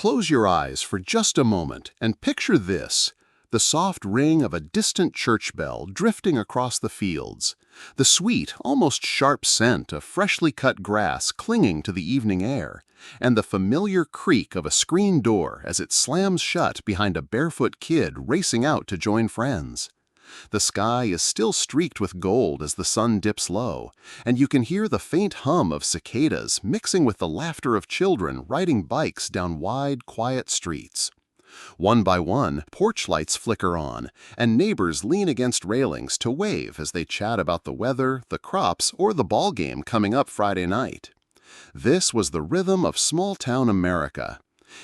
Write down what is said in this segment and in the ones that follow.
Close your eyes for just a moment and picture this: the soft ring of a distant church bell drifting across the fields, the sweet, almost sharp scent of freshly cut grass clinging to the evening air, and the familiar creak of a screen door as it slams shut behind a barefoot kid racing out to join friends. The sky is still streaked with gold as the sun dips low, and you can hear the faint hum of cicadas mixing with the laughter of children riding bikes down wide, quiet streets. One by one, porch lights flicker on, and neighbors lean against railings to wave as they chat about the weather, the crops, or the ball game coming up Friday night. This was the rhythm of small-town America.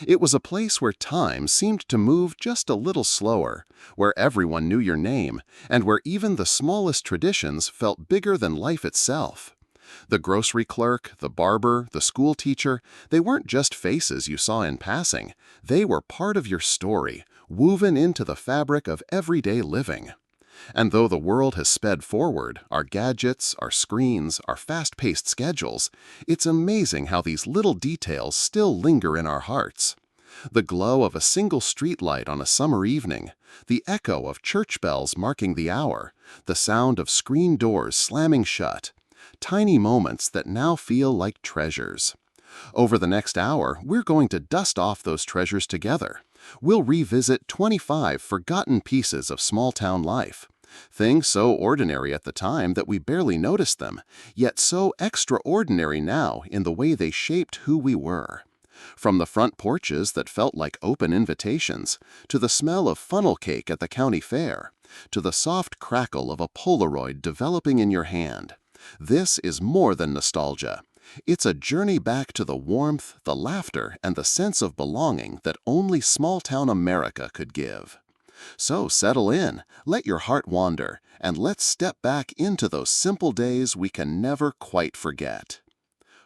It was a place where time seemed to move just a little slower, where everyone knew your name, and where even the smallest traditions felt bigger than life itself. The grocery clerk, the barber, the school teacher, they weren't just faces you saw in passing. They were part of your story, woven into the fabric of everyday living. And though the world has sped forward, our gadgets, our screens, our fast-paced schedules, it's amazing how these little details still linger in our hearts. The glow of a single streetlight on a summer evening, the echo of church bells marking the hour, the sound of screen doors slamming shut. Tiny moments that now feel like treasures. Over the next hour, we're going to dust off those treasures together. We'll revisit 25 forgotten pieces of small-town life. Things so ordinary at the time that we barely noticed them, yet so extraordinary now in the way they shaped who we were. From the front porches that felt like open invitations, to the smell of funnel cake at the county fair, to the soft crackle of a Polaroid developing in your hand. This is more than nostalgia. It's a journey back to the warmth, the laughter, and the sense of belonging that only small-town America could give. So settle in, let your heart wander, and let's step back into those simple days we can never quite forget.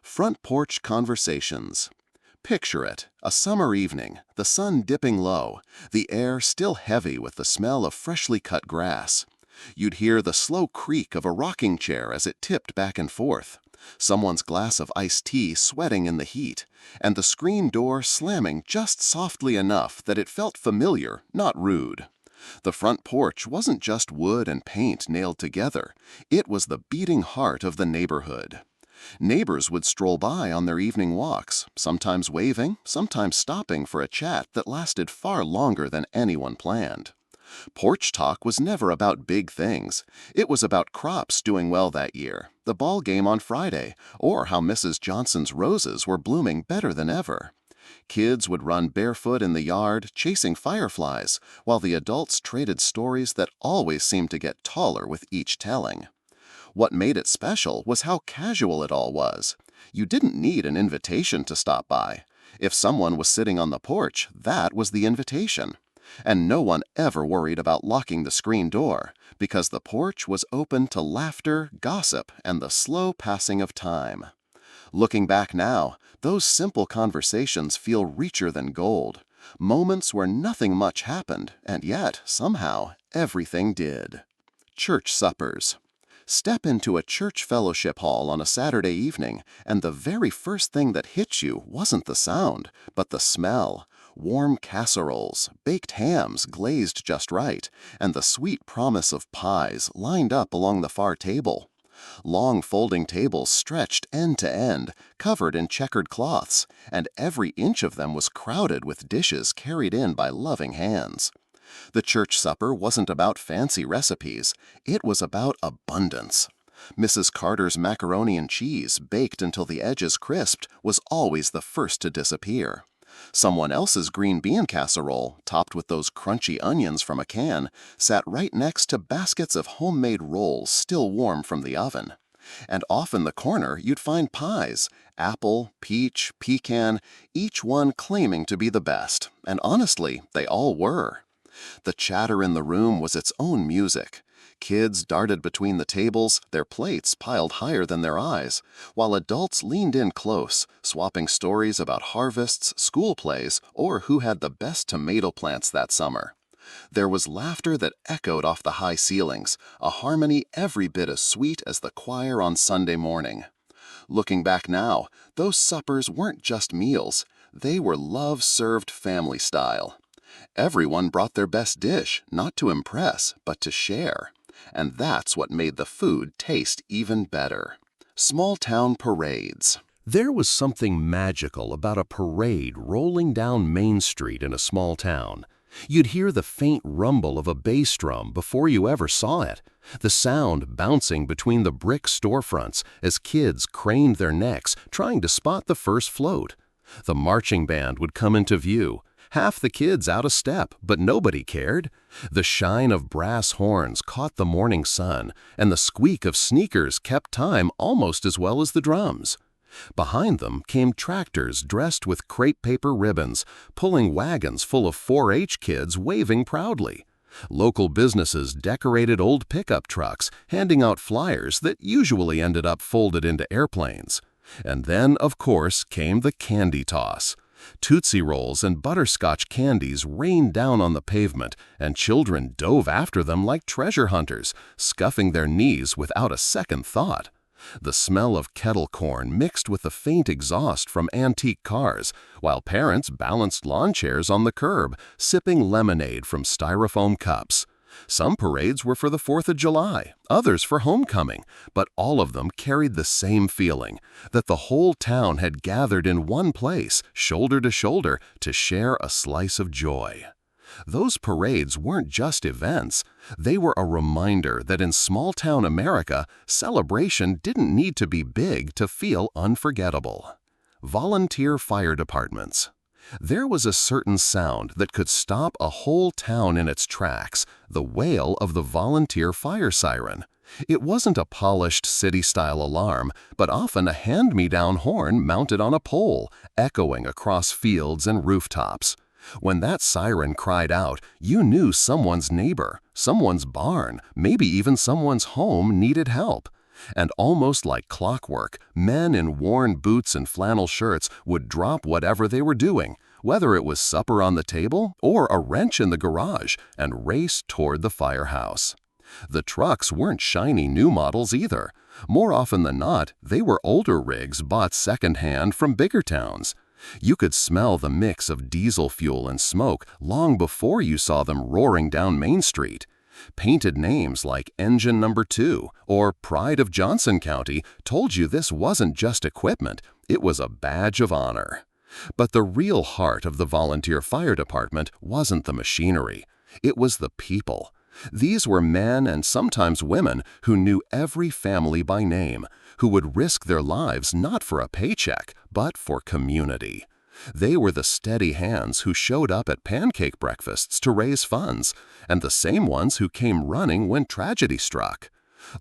Front porch conversations. Picture it, a summer evening, the sun dipping low, the air still heavy with the smell of freshly cut grass. You'd hear the slow creak of a rocking chair as it tipped back and forth, someone's glass of iced tea sweating in the heat, and the screen door slamming just softly enough that it felt familiar, not rude. The front porch wasn't just wood and paint nailed together, it was the beating heart of the neighborhood. Neighbors would stroll by on their evening walks, sometimes waving, sometimes stopping for a chat that lasted far longer than anyone planned. Porch talk was never about big things. It was about crops doing well that year, the ball game on Friday, or how Mrs. Johnson's roses were blooming better than ever. Kids would run barefoot in the yard, chasing fireflies, while the adults traded stories that always seemed to get taller with each telling. What made it special was how casual it all was. You didn't need an invitation to stop by. If someone was sitting on the porch, that was the invitation. And no one ever worried about locking the screen door, because the porch was open to laughter, gossip, and the slow passing of time. Looking back now, those simple conversations feel richer than gold, moments where nothing much happened, and yet, somehow, everything did. Church suppers. Step into a church fellowship hall on a Saturday evening, and the very first thing that hits you wasn't the sound, but the smell. Warm casseroles, baked hams glazed just right, and the sweet promise of pies lined up along the far table. Long folding tables stretched end to end, covered in checkered cloths, and every inch of them was crowded with dishes carried in by loving hands. The church supper wasn't about fancy recipes, it was about abundance. Mrs. Carter's macaroni and cheese, baked until the edges crisped, was always the first to disappear. Someone else's green bean casserole, topped with those crunchy onions from a can, sat right next to baskets of homemade rolls still warm from the oven. And off in the corner you'd find pies, apple, peach, pecan, each one claiming to be the best, and honestly, they all were. The chatter in the room was its own music. Kids darted between the tables, their plates piled higher than their eyes, while adults leaned in close, swapping stories about harvests, school plays, or who had the best tomato plants that summer. There was laughter that echoed off the high ceilings, a harmony every bit as sweet as the choir on Sunday morning. Looking back now, those suppers weren't just meals. They were love-served family style. Everyone brought their best dish, not to impress, but to share. And that's what made the food taste even better. Small-town parades. There was something magical about a parade rolling down Main Street in a small town. You'd hear the faint rumble of a bass drum before you ever saw it, the sound bouncing between the brick storefronts as kids craned their necks trying to spot the first float. The marching band would come into view, half the kids out of step, but nobody cared. The shine of brass horns caught the morning sun, and the squeak of sneakers kept time almost as well as the drums. Behind them came tractors dressed with crepe paper ribbons, pulling wagons full of 4-H kids waving proudly. Local businesses decorated old pickup trucks, handing out flyers that usually ended up folded into airplanes. And then, of course, came the candy toss. Tootsie Rolls and butterscotch candies rained down on the pavement, and children dove after them like treasure hunters, scuffing their knees without a second thought. The smell of kettle corn mixed with the faint exhaust from antique cars, while parents balanced lawn chairs on the curb, sipping lemonade from styrofoam cups. Some parades were for the 4th of July, others for homecoming, but all of them carried the same feeling, that the whole town had gathered in one place, shoulder to shoulder, to share a slice of joy. Those parades weren't just events. They were a reminder that in small-town America, celebration didn't need to be big to feel unforgettable. Volunteer fire departments. There was a certain sound that could stop a whole town in its tracks, the wail of the volunteer fire siren. It wasn't a polished city-style alarm, but often a hand-me-down horn mounted on a pole, echoing across fields and rooftops. When that siren cried out, you knew someone's neighbor, someone's barn, maybe even someone's home needed help. And almost like clockwork, men in worn boots and flannel shirts would drop whatever they were doing, whether it was supper on the table or a wrench in the garage, and race toward the firehouse. The trucks weren't shiny new models either. More often than not, they were older rigs bought secondhand from bigger towns. You could smell the mix of diesel fuel and smoke long before you saw them roaring down Main Street. Painted names like Engine Number 2 or Pride of Johnson County told you this wasn't just equipment, it was a badge of honor. But the real heart of the volunteer fire department wasn't the machinery, it was the people. These were men and sometimes women who knew every family by name, who would risk their lives not for a paycheck, but for community. They were the steady hands who showed up at pancake breakfasts to raise funds, and the same ones who came running when tragedy struck.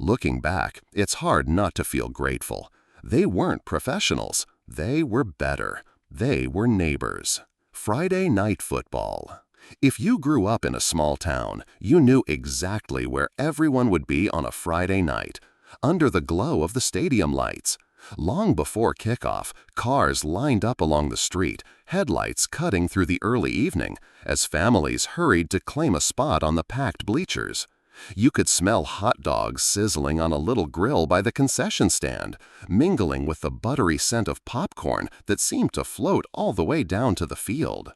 Looking back, it's hard not to feel grateful. They weren't professionals. They were better. They were neighbors. Friday night football. If you grew up in a small town, you knew exactly where everyone would be on a Friday night, under the glow of the stadium lights. Long before kickoff, cars lined up along the street, headlights cutting through the early evening, as families hurried to claim a spot on the packed bleachers. You could smell hot dogs sizzling on a little grill by the concession stand, mingling with the buttery scent of popcorn that seemed to float all the way down to the field.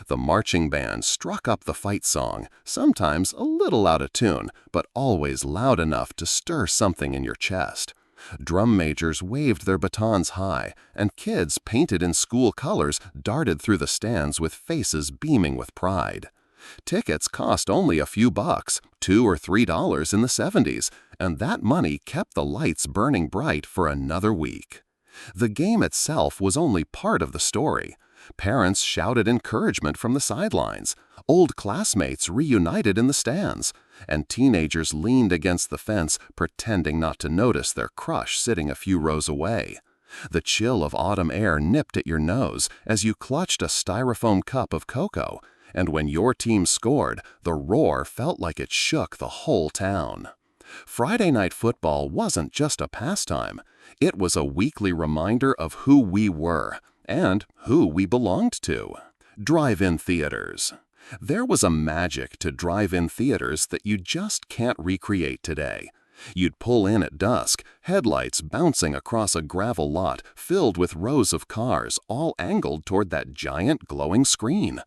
The marching band struck up the fight song, sometimes a little out of tune, but always loud enough to stir something in your chest. Drum majors waved their batons high, and kids painted in school colors darted through the stands with faces beaming with pride. Tickets cost only a few bucks, $2 or $3 in the 70s, and that money kept the lights burning bright for another week. The game itself was only part of the story. Parents shouted encouragement from the sidelines, old classmates reunited in the stands, and teenagers leaned against the fence pretending not to notice their crush sitting a few rows away. The chill of autumn air nipped at your nose as you clutched a styrofoam cup of cocoa, and when your team scored, the roar felt like it shook the whole town. Friday night football wasn't just a pastime. It was a weekly reminder of who we were and who we belonged to. Drive-in theaters. There was a magic to drive-in theaters that you just can't recreate today. You'd pull in at dusk, headlights bouncing across a gravel lot filled with rows of cars all angled toward that giant glowing screen.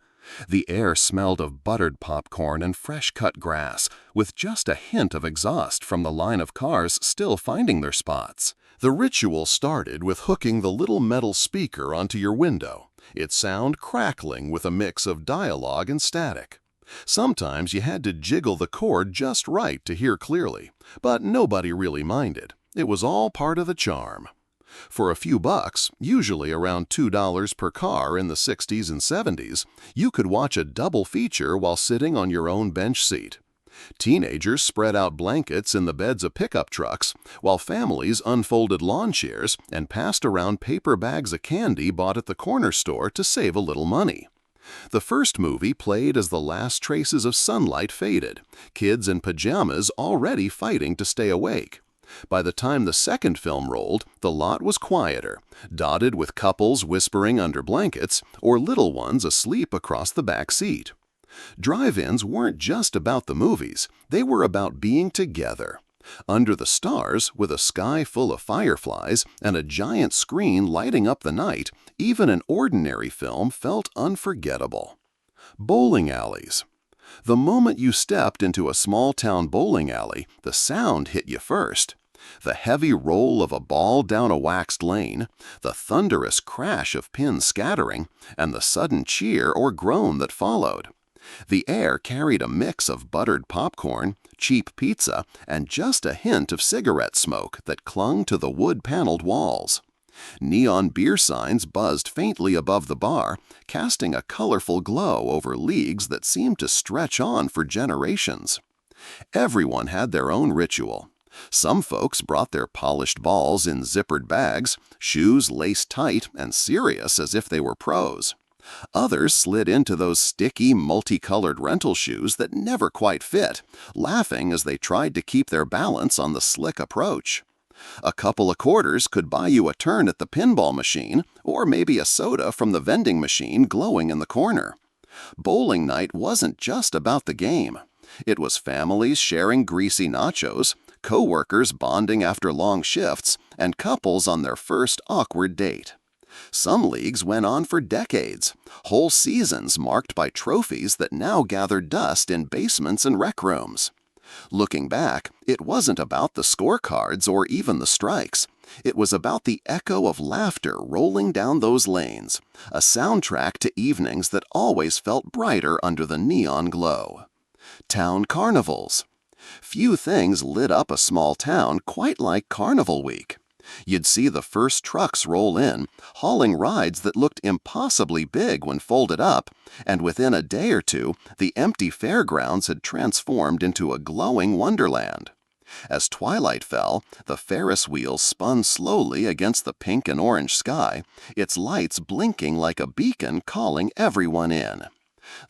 The air smelled of buttered popcorn and fresh-cut grass, with just a hint of exhaust from the line of cars still finding their spots. The ritual started with hooking the little metal speaker onto your window, its sound crackling with a mix of dialogue and static. Sometimes you had to jiggle the cord just right to hear clearly, but nobody really minded. It was all part of the charm. For a few bucks, usually around $2 per car in the 60s and 70s, you could watch a double feature while sitting on your own bench seat. Teenagers spread out blankets in the beds of pickup trucks, while families unfolded lawn chairs and passed around paper bags of candy bought at the corner store to save a little money. The first movie played as the last traces of sunlight faded, kids in pajamas already fighting to stay awake. By the time the second film rolled, the lot was quieter, dotted with couples whispering under blankets or little ones asleep across the back seat. Drive-ins weren't just about the movies, they were about being together. Under the stars, with a sky full of fireflies and a giant screen lighting up the night, even an ordinary film felt unforgettable. Bowling alleys. The moment you stepped into a small-town bowling alley, the sound hit you first. The heavy roll of a ball down a waxed lane, the thunderous crash of pins scattering, and the sudden cheer or groan that followed. The air carried a mix of buttered popcorn, cheap pizza, and just a hint of cigarette smoke that clung to the wood-paneled walls. Neon beer signs buzzed faintly above the bar, casting a colorful glow over leagues that seemed to stretch on for generations. Everyone had their own ritual. Some folks brought their polished balls in zippered bags, shoes laced tight and serious as if they were pros. Others slid into those sticky, multicolored rental shoes that never quite fit, laughing as they tried to keep their balance on the slick approach. A couple of quarters could buy you a turn at the pinball machine, or maybe a soda from the vending machine glowing in the corner. Bowling night wasn't just about the game. It was families sharing greasy nachos, co-workers bonding after long shifts, and couples on their first awkward date. Some leagues went on for decades, whole seasons marked by trophies that now gathered dust in basements and rec rooms. Looking back, it wasn't about the scorecards or even the strikes. It was about the echo of laughter rolling down those lanes, a soundtrack to evenings that always felt brighter under the neon glow. Town carnivals. Few things lit up a small town quite like Carnival Week. You'd see the first trucks roll in, hauling rides that looked impossibly big when folded up, and within a day or two, the empty fairgrounds had transformed into a glowing wonderland. As twilight fell, the Ferris wheel spun slowly against the pink and orange sky, its lights blinking like a beacon calling everyone in.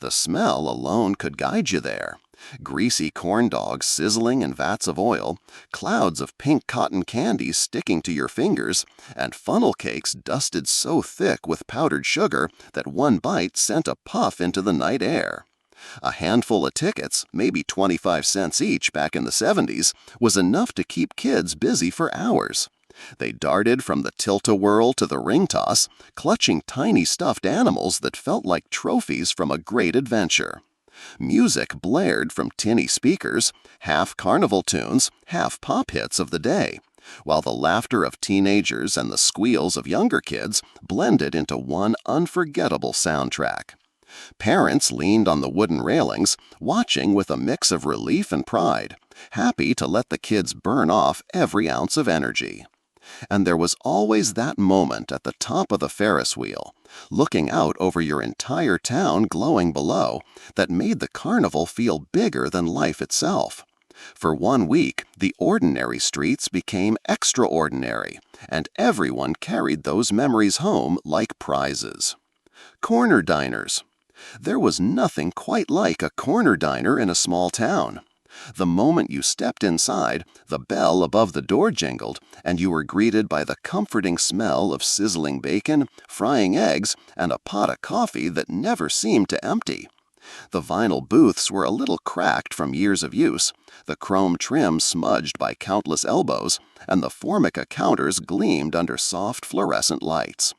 The smell alone could guide you there. Greasy corn dogs sizzling in vats of oil, clouds of pink cotton candy sticking to your fingers, and funnel cakes dusted so thick with powdered sugar that one bite sent a puff into the night air. A handful of tickets, maybe 25 cents each back in the 70s, was enough to keep kids busy for hours. They darted from the tilt-a-whirl to the ring toss, clutching tiny stuffed animals that felt like trophies from a great adventure. Music blared from tinny speakers, half carnival tunes, half pop hits of the day, while the laughter of teenagers and the squeals of younger kids blended into one unforgettable soundtrack. Parents leaned on the wooden railings, watching with a mix of relief and pride, happy to let the kids burn off every ounce of energy. And there was always that moment at the top of the Ferris wheel, looking out over your entire town glowing below, that made the carnival feel bigger than life itself. For 1 week, the ordinary streets became extraordinary, and everyone carried those memories home like prizes. Corner diners. There was nothing quite like a corner diner in a small town. The moment you stepped inside, the bell above the door jingled, and you were greeted by the comforting smell of sizzling bacon, frying eggs, and a pot of coffee that never seemed to empty. The vinyl booths were a little cracked from years of use, the chrome trim smudged by countless elbows, and the Formica counters gleamed under soft fluorescent lights.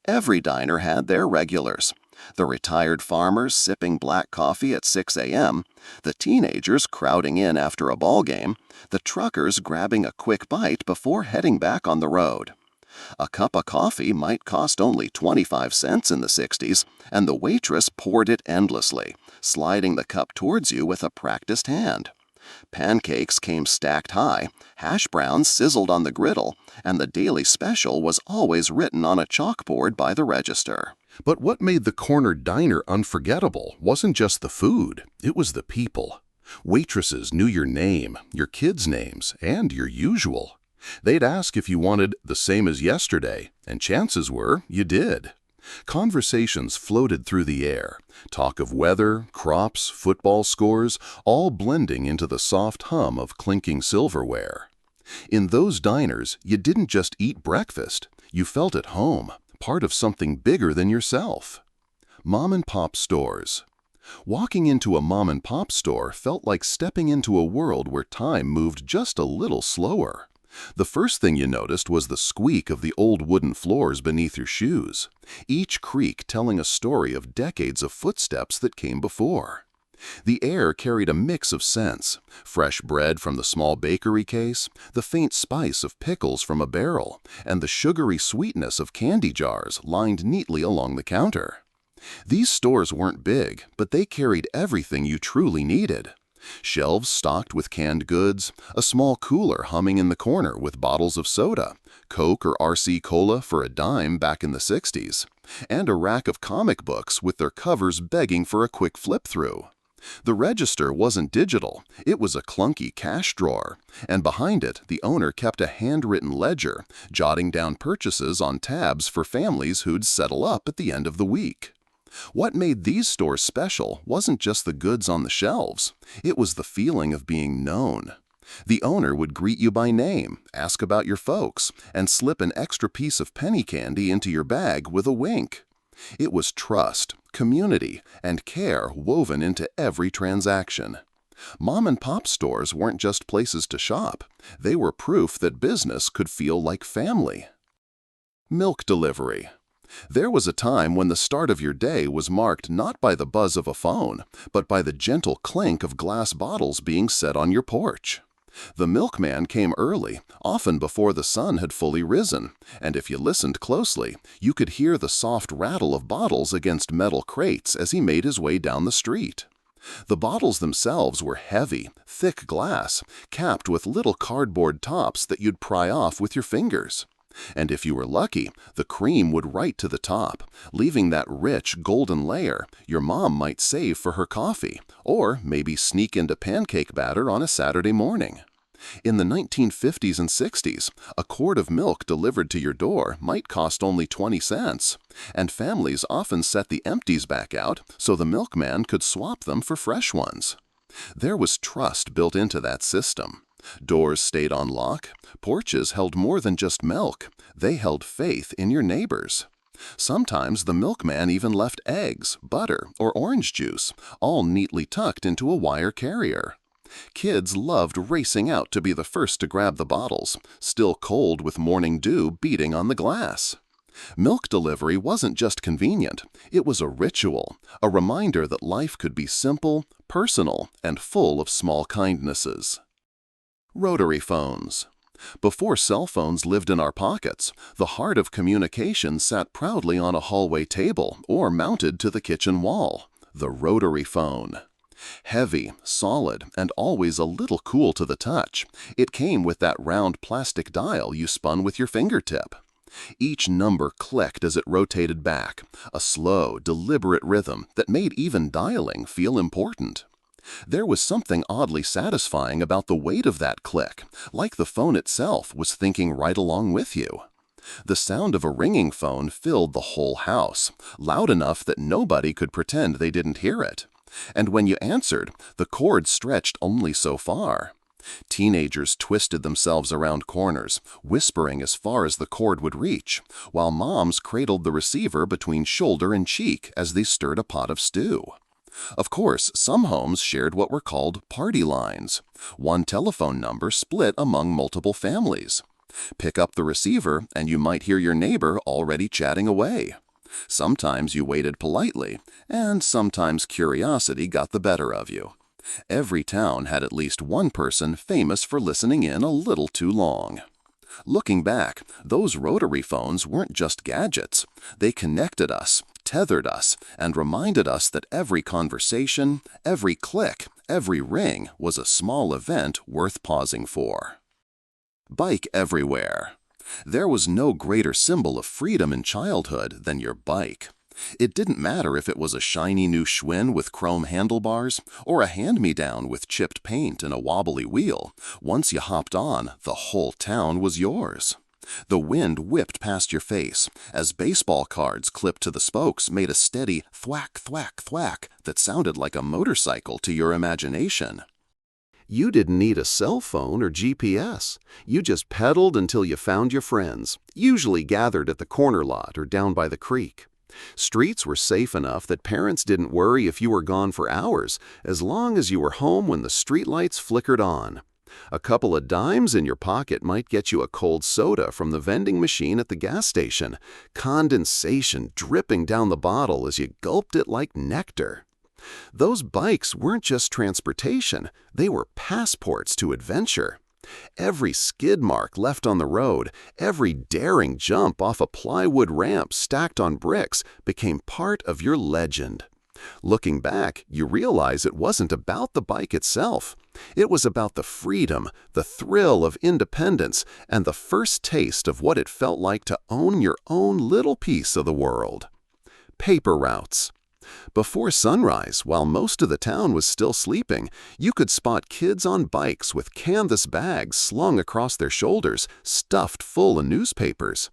Every diner had their regulars. The retired farmers sipping black coffee at 6 a.m., the teenagers crowding in after a ball game, the truckers grabbing a quick bite before heading back on the road. A cup of coffee might cost only 25 cents in the 60s, and the waitress poured it endlessly, sliding the cup towards you with a practiced hand. Pancakes came stacked high, hash browns sizzled on the griddle, and the daily special was always written on a chalkboard by the register. But what made the corner diner unforgettable wasn't just the food, it was the people. Waitresses knew your name, your kids' names, and your usual. They'd ask if you wanted the same as yesterday, and chances were you did. Conversations floated through the air, talk of weather, crops, football scores, all blending into the soft hum of clinking silverware. In those diners, you didn't just eat breakfast, you felt at home, part of something bigger than yourself. Mom-and-pop stores. Walking into a mom-and-pop store felt like stepping into a world where time moved just a little slower. The first thing you noticed was the squeak of the old wooden floors beneath your shoes, each creak telling a story of decades of footsteps that came before. The air carried a mix of scents: fresh bread from the small bakery case, the faint spice of pickles from a barrel, and the sugary sweetness of candy jars lined neatly along the counter. These stores weren't big, but they carried everything you truly needed. Shelves stocked with canned goods, a small cooler humming in the corner with bottles of soda, Coke or RC Cola for a dime back in the 60s, and a rack of comic books with their covers begging for a quick flip-through. The register wasn't digital, it was a clunky cash drawer, and behind it the owner kept a handwritten ledger, jotting down purchases on tabs for families who'd settle up at the end of the week. What made these stores special wasn't just the goods on the shelves, it was the feeling of being known. The owner would greet you by name, ask about your folks, and slip an extra piece of penny candy into your bag with a wink. It was trust, community, and care woven into every transaction. Mom-and-pop stores weren't just places to shop, they were proof that business could feel like family. Milk delivery. There was a time when the start of your day was marked not by the buzz of a phone, but by the gentle clink of glass bottles being set on your porch. The milkman came early, often before the sun had fully risen, and if you listened closely, you could hear the soft rattle of bottles against metal crates as he made his way down the street. The bottles themselves were heavy, thick glass, capped with little cardboard tops that you'd pry off with your fingers. And if you were lucky, the cream would right to the top, leaving that rich, golden layer your mom might save for her coffee, or maybe sneak into pancake batter on a Saturday morning. In the 1950s and 60s, a quart of milk delivered to your door might cost only 20 cents, and families often set the empties back out so the milkman could swap them for fresh ones. There was trust built into that system. Doors stayed on lock, porches held more than just milk, they held faith in your neighbors. Sometimes the milkman even left eggs, butter, or orange juice, all neatly tucked into a wire carrier. Kids loved racing out to be the first to grab the bottles, still cold with morning dew beating on the glass. Milk delivery wasn't just convenient, it was a ritual, a reminder that life could be simple, personal, and full of small kindnesses. Rotary phones. Before cell phones lived in our pockets, the heart of communication sat proudly on a hallway table or mounted to the kitchen wall, the rotary phone. Heavy, solid, and always a little cool to the touch, it came with that round plastic dial you spun with your fingertip. Each number clicked as it rotated back, a slow, deliberate rhythm that made even dialing feel important. There was something oddly satisfying about the weight of that click, like the phone itself was thinking right along with you. The sound of a ringing phone filled the whole house, loud enough that nobody could pretend they didn't hear it. And when you answered, the cord stretched only so far. Teenagers twisted themselves around corners, whispering as far as the cord would reach, while moms cradled the receiver between shoulder and cheek as they stirred a pot of stew. Of course, some homes shared what were called party lines, one telephone number split among multiple families. Pick up the receiver and you might hear your neighbor already chatting away. Sometimes you waited politely, and sometimes curiosity got the better of you. Every town had at least one person famous for listening in a little too long. Looking back, those rotary phones weren't just gadgets. They connected us, tethered us, and reminded us that every conversation, every click, every ring was a small event worth pausing for. Bike everywhere. There was no greater symbol of freedom in childhood than your bike. It didn't matter if it was a shiny new Schwinn with chrome handlebars or a hand-me-down with chipped paint and a wobbly wheel. Once you hopped on, the whole town was yours. The wind whipped past your face as baseball cards clipped to the spokes made a steady thwack, thwack, thwack that sounded like a motorcycle to your imagination. You didn't need a cell phone or GPS. You just pedaled until you found your friends, usually gathered at the corner lot or down by the creek. Streets were safe enough that parents didn't worry if you were gone for hours, as long as you were home when the streetlights flickered on. A couple of dimes in your pocket might get you a cold soda from the vending machine at the gas station, condensation dripping down the bottle as you gulped it like nectar. Those bikes weren't just transportation, they were passports to adventure. Every skid mark left on the road, every daring jump off a plywood ramp stacked on bricks became part of your legend. Looking back, you realize it wasn't about the bike itself. It was about the freedom, the thrill of independence, and the first taste of what it felt like to own your own little piece of the world. Paper routes. Before sunrise, while most of the town was still sleeping, you could spot kids on bikes with canvas bags slung across their shoulders, stuffed full of newspapers.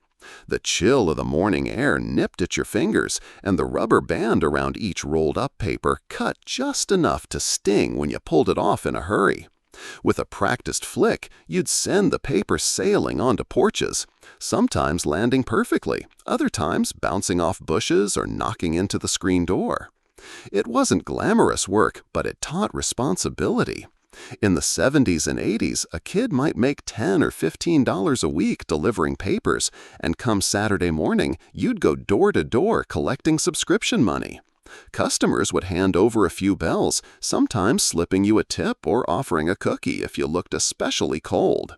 The chill of the morning air nipped at your fingers, and the rubber band around each rolled-up paper cut just enough to sting when you pulled it off in a hurry. With a practiced flick, you'd send the paper sailing onto porches, sometimes landing perfectly, other times bouncing off bushes or knocking into the screen door. It wasn't glamorous work, but it taught responsibility. In the 70s and 80s, a kid might make $10 or $15 a week delivering papers, and come Saturday morning, you'd go door to door collecting subscription money. Customers would hand over a few bells, sometimes slipping you a tip or offering a cookie if you looked especially cold.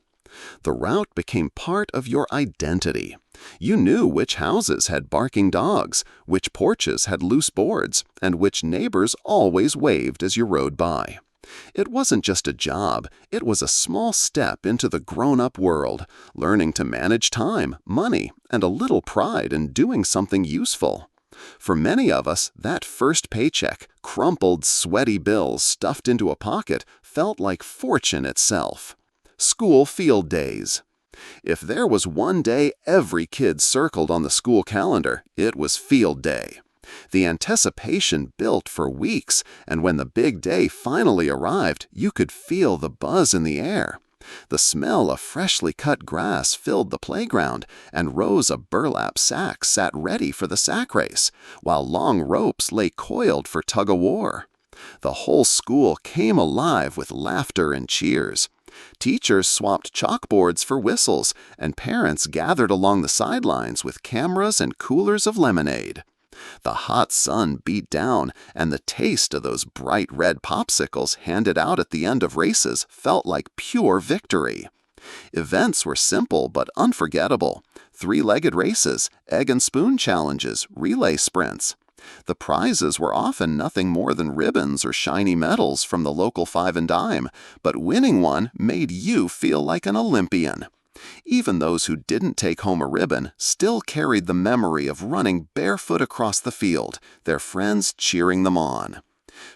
The route became part of your identity. You knew which houses had barking dogs, which porches had loose boards, and which neighbors always waved as you rode by. It wasn't just a job, it was a small step into the grown-up world, learning to manage time, money, and a little pride in doing something useful. For many of us, that first paycheck, crumpled, sweaty bills stuffed into a pocket, felt like fortune itself. School field days. If there was one day every kid circled on the school calendar, it was field day. The anticipation built for weeks, and when the big day finally arrived, you could feel the buzz in the air. The smell of freshly cut grass filled the playground, and rows of burlap sacks sat ready for the sack race, while long ropes lay coiled for tug-of-war. The whole school came alive with laughter and cheers. Teachers swapped chalkboards for whistles, and parents gathered along the sidelines with cameras and coolers of lemonade. The hot sun beat down, and the taste of those bright red popsicles handed out at the end of races felt like pure victory. Events were simple but unforgettable. Three-legged races, egg and spoon challenges, relay sprints. The prizes were often nothing more than ribbons or shiny medals from the local five and dime, but winning one made you feel like an Olympian. Even those who didn't take home a ribbon still carried the memory of running barefoot across the field, their friends cheering them on.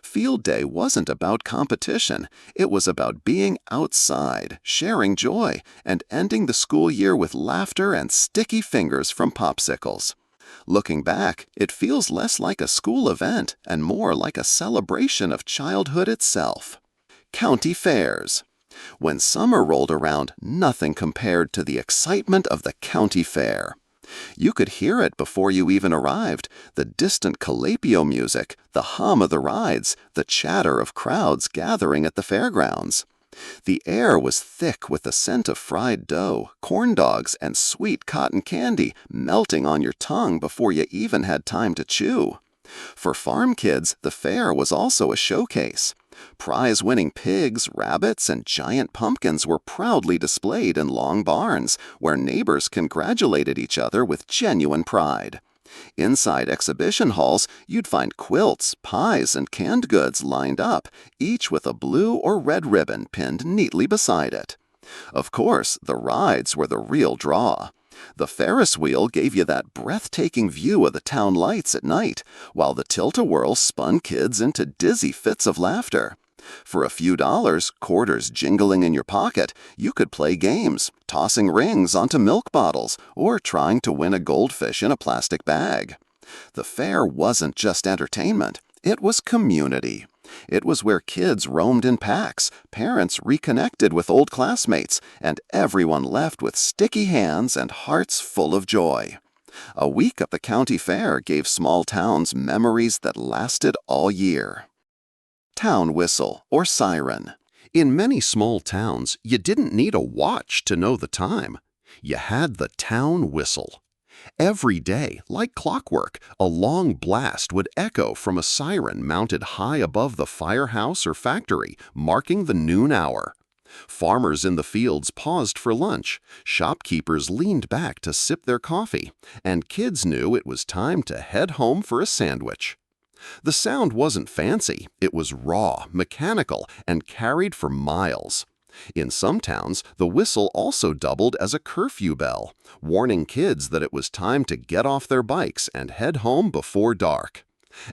Field day wasn't about competition. It was about being outside, sharing joy, and ending the school year with laughter and sticky fingers from popsicles. Looking back, it feels less like a school event and more like a celebration of childhood itself. County fairs. When summer rolled around, nothing compared to the excitement of the county fair. You could hear it before you even arrived, the distant calapio music, the hum of the rides, the chatter of crowds gathering at the fairgrounds. The air was thick with the scent of fried dough, corn dogs, and sweet cotton candy melting on your tongue before you even had time to chew. For farm kids, the fair was also a showcase. Prize-winning pigs, rabbits, and giant pumpkins were proudly displayed in long barns, where neighbors congratulated each other with genuine pride. Inside exhibition halls, you'd find quilts, pies, and canned goods lined up, each with a blue or red ribbon pinned neatly beside it. Of course, the rides were the real draw. The Ferris wheel gave you that breathtaking view of the town lights at night, while the tilt-a-whirl spun kids into dizzy fits of laughter. For a few dollars, quarters jingling in your pocket, you could play games, tossing rings onto milk bottles, or trying to win a goldfish in a plastic bag. The fair wasn't just entertainment, it was community. It was where kids roamed in packs, parents reconnected with old classmates, and everyone left with sticky hands and hearts full of joy. A week at the county fair gave small towns memories that lasted all year. Town whistle or siren. In many small towns, you didn't need a watch to know the time. You had the town whistle. Every day, like clockwork, a long blast would echo from a siren mounted high above the firehouse or factory, marking the noon hour. Farmers in the fields paused for lunch, shopkeepers leaned back to sip their coffee, and kids knew it was time to head home for a sandwich. The sound wasn't fancy, it was raw, mechanical, and carried for miles. In some towns, the whistle also doubled as a curfew bell, warning kids that it was time to get off their bikes and head home before dark.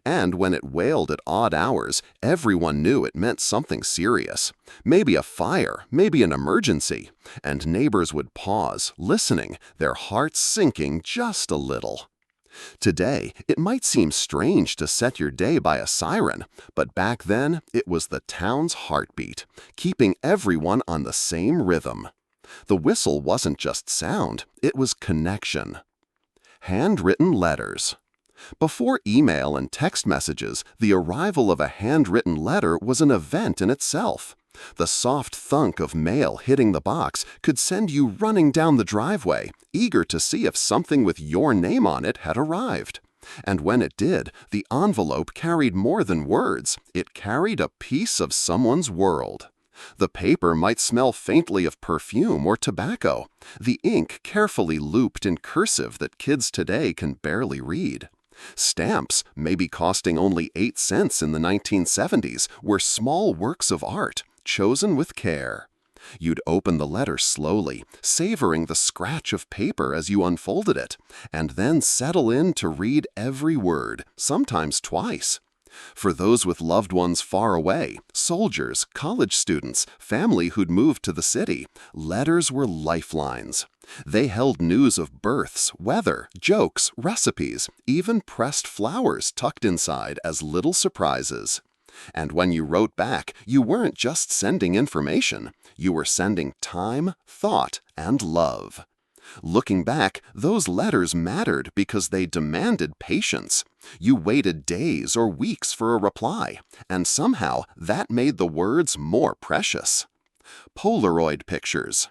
And when it wailed at odd hours, everyone knew it meant something serious. Maybe a fire, maybe an emergency. And neighbors would pause, listening, their hearts sinking just a little. Today, it might seem strange to set your day by a siren, but back then, it was the town's heartbeat, keeping everyone on the same rhythm. The whistle wasn't just sound, it was connection. Handwritten letters. Before email and text messages, the arrival of a handwritten letter was an event in itself. The soft thunk of mail hitting the box could send you running down the driveway, eager to see if something with your name on it had arrived. And when it did, the envelope carried more than words. It carried a piece of someone's world. The paper might smell faintly of perfume or tobacco, the ink carefully looped in cursive that kids today can barely read. Stamps, maybe costing only 8 cents in the 1970s, were small works of art, chosen with care. You'd open the letter slowly, savoring the scratch of paper as you unfolded it, and then settle in to read every word, sometimes twice. For those with loved ones far away, soldiers, college students, family who'd moved to the city, letters were lifelines. They held news of births, weather, jokes, recipes, even pressed flowers tucked inside as little surprises. And when you wrote back, you weren't just sending information, you were sending time, thought, and love. Looking back, those letters mattered because they demanded patience. You waited days or weeks for a reply, and somehow that made the words more precious. Polaroid pictures.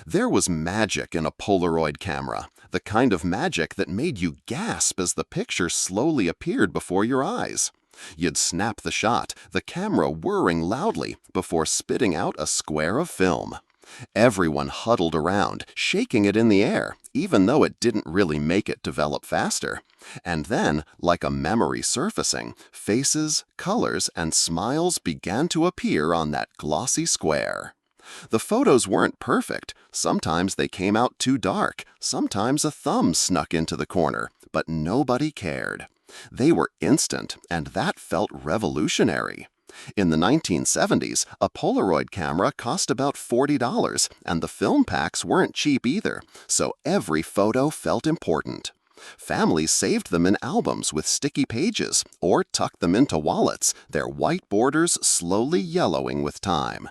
There was magic in a Polaroid camera, the kind of magic that made you gasp as the picture slowly appeared before your eyes. You'd snap the shot, the camera whirring loudly, before spitting out a square of film. Everyone huddled around, shaking it in the air, even though it didn't really make it develop faster. And then, like a memory surfacing, faces, colors, and smiles began to appear on that glossy square. The photos weren't perfect. Sometimes they came out too dark, sometimes a thumb snuck into the corner, but nobody cared. They were instant, and that felt revolutionary. In the 1970s, a Polaroid camera cost about $40, and the film packs weren't cheap either, so every photo felt important. Families saved them in albums with sticky pages, or tucked them into wallets, their white borders slowly yellowing with time.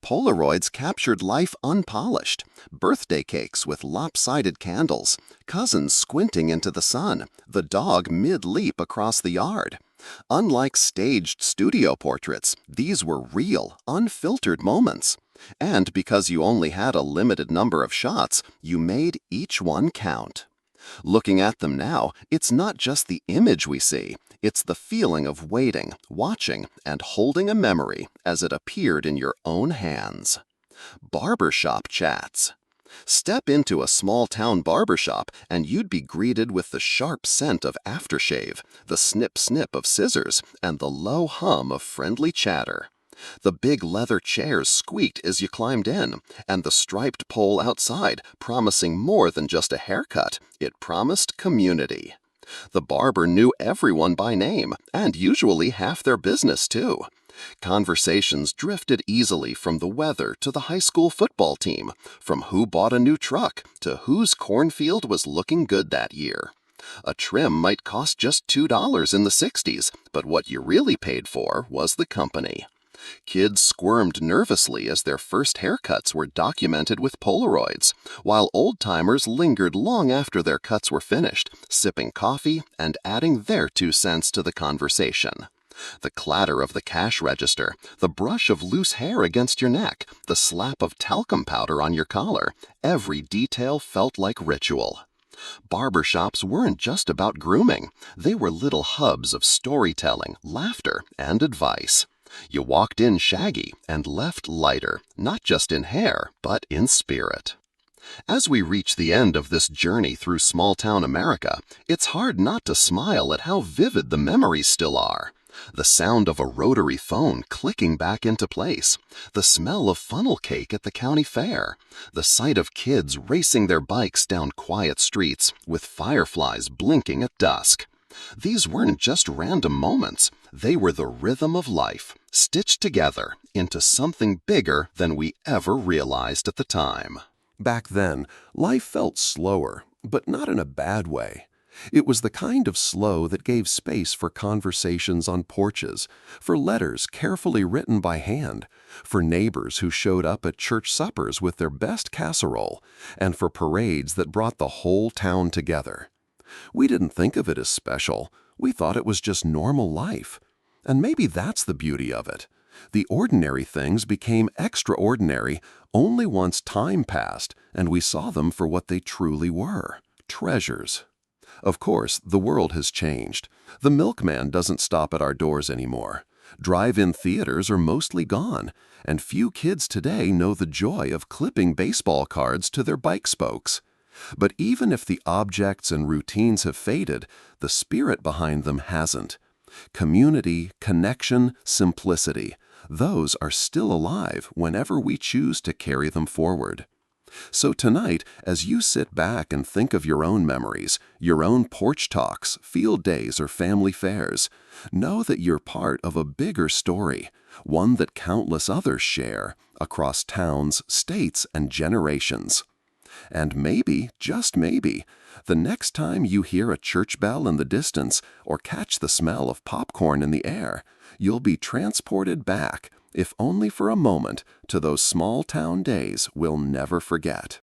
Polaroids captured life unpolished, birthday cakes with lopsided candles, cousins squinting into the sun, the dog mid-leap across the yard. Unlike staged studio portraits, these were real, unfiltered moments. And because you only had a limited number of shots, you made each one count. Looking at them now, it's not just the image we see, it's the feeling of waiting, watching, and holding a memory as it appeared in your own hands. Barbershop chats. Step into a small-town barbershop and you'd be greeted with the sharp scent of aftershave, the snip-snip of scissors, and the low hum of friendly chatter. The big leather chairs squeaked as you climbed in, and the striped pole outside, promising more than just a haircut, it promised community. The barber knew everyone by name, and usually half their business too. Conversations drifted easily from the weather to the high school football team, from who bought a new truck to whose cornfield was looking good that year. A trim might cost just $2 in the 60s, but what you really paid for was the company. Kids squirmed nervously as their first haircuts were documented with Polaroids, while old-timers lingered long after their cuts were finished, sipping coffee and adding their 2 cents to the conversation. The clatter of the cash register, the brush of loose hair against your neck, the slap of talcum powder on your collar, every detail felt like ritual. Barbershops weren't just about grooming. They were little hubs of storytelling, laughter, and advice. You walked in shaggy and left lighter, not just in hair, but in spirit. As we reach the end of this journey through small-town America, it's hard not to smile at how vivid the memories still are. The sound of a rotary phone clicking back into place, the smell of funnel cake at the county fair, the sight of kids racing their bikes down quiet streets with fireflies blinking at dusk. These weren't just random moments, they were the rhythm of life, stitched together into something bigger than we ever realized at the time. Back then, life felt slower, but not in a bad way. It was the kind of slow that gave space for conversations on porches, for letters carefully written by hand, for neighbors who showed up at church suppers with their best casserole, and for parades that brought the whole town together. We didn't think of it as special. We thought it was just normal life. And maybe that's the beauty of it. The ordinary things became extraordinary only once time passed and we saw them for what they truly were, treasures. Of course, the world has changed. The milkman doesn't stop at our doors anymore. Drive-in theaters are mostly gone, and few kids today know the joy of clipping baseball cards to their bike spokes. But even if the objects and routines have faded, the spirit behind them hasn't. Community, connection, simplicity, those are still alive whenever we choose to carry them forward. So tonight, as you sit back and think of your own memories, your own porch talks, field days, or family fairs, know that you're part of a bigger story, one that countless others share across towns, states, and generations. And maybe, just maybe, the next time you hear a church bell in the distance or catch the smell of popcorn in the air, you'll be transported back, if only for a moment, to those small-town days we'll never forget.